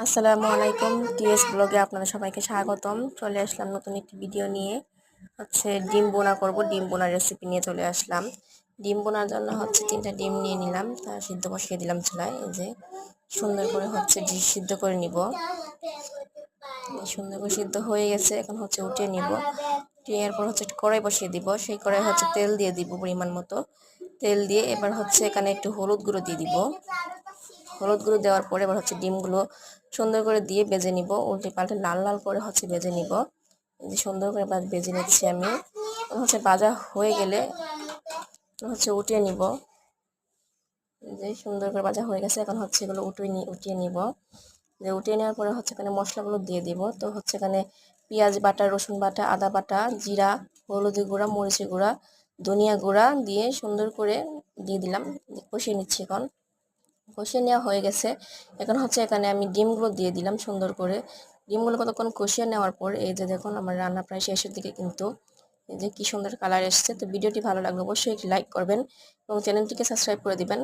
আসসালামু আলাইকুম। টিএস ব্লগে আপনাদের সবাইকে স্বাগতম। চলে আসলাম নতুন একটি ভিডিও নিয়ে। ডিম বোনা করব। ডিম বোনার রেসিপি নিয়ে চলে আসলাম। ডিম বোনার জন্য 3টা ডিম নিয়ে নিলাম, তা সিদ্ধ বসিয়ে দিলাম চুলায়। এই যে সুন্দর করে সিদ্ধ করে নিব। সুন্দর করে সিদ্ধ হয়ে গেছে, এখন উঠিয়ে নিব। এরপর কড়াই বসিয়ে দিব। সেই কড়াই তেল দিয়ে দিব পরিমাণ মতো। তেল দিয়ে এবার এখানে একটু হলুদ গুঁড়ো দিয়ে দিব। হলুদ গুঁড়ো দেওয়ার পরে এবার ডিমগুলো সুন্দর করে দিয়ে ভেজে নিব। উল্টে পাল্টে লাল লাল করে ভেজে নিব। এই যে সুন্দর করে ভেজে নিচ্ছি আমি। ভাজা হয়ে গেলে উঠিয়ে নিব। যে সুন্দর করে ভাজা হয়ে গেছে, এখন এগুলো উঠিয়ে নিব। যে উঠিয়ে নেওয়ার পরে এখানে মশলাগুলো দিয়ে দিব। তো এখানে পেঁয়াজ বাটা, রসুন বাটা, আদা বাটা, জিরা, হলুদের গুঁড়া, মরিচের গুঁড়া, ধনিয়া গুঁড়া দিয়ে সুন্দর করে দিয়ে দিলাম। কষিয়ে নিচ্ছি। এখন কষিয়ে নেওয়া হয়ে গেছে, এখন এখানে আমি ডিমগুলো দিয়ে দিলাম সুন্দর করে। ডিমগুলো কতক্ষণ কষিয়ে নেওয়ার পর এই যে দেখুন আমার রান্না প্রায় শেষের দিকে, কিন্তু এই যে কি সুন্দর কালার এসছে। তো ভিডিওটি ভালো লাগলে অবশ্যই একটি লাইক করবেন এবং চ্যানেলটিকে সাবস্ক্রাইব করে দিবেন।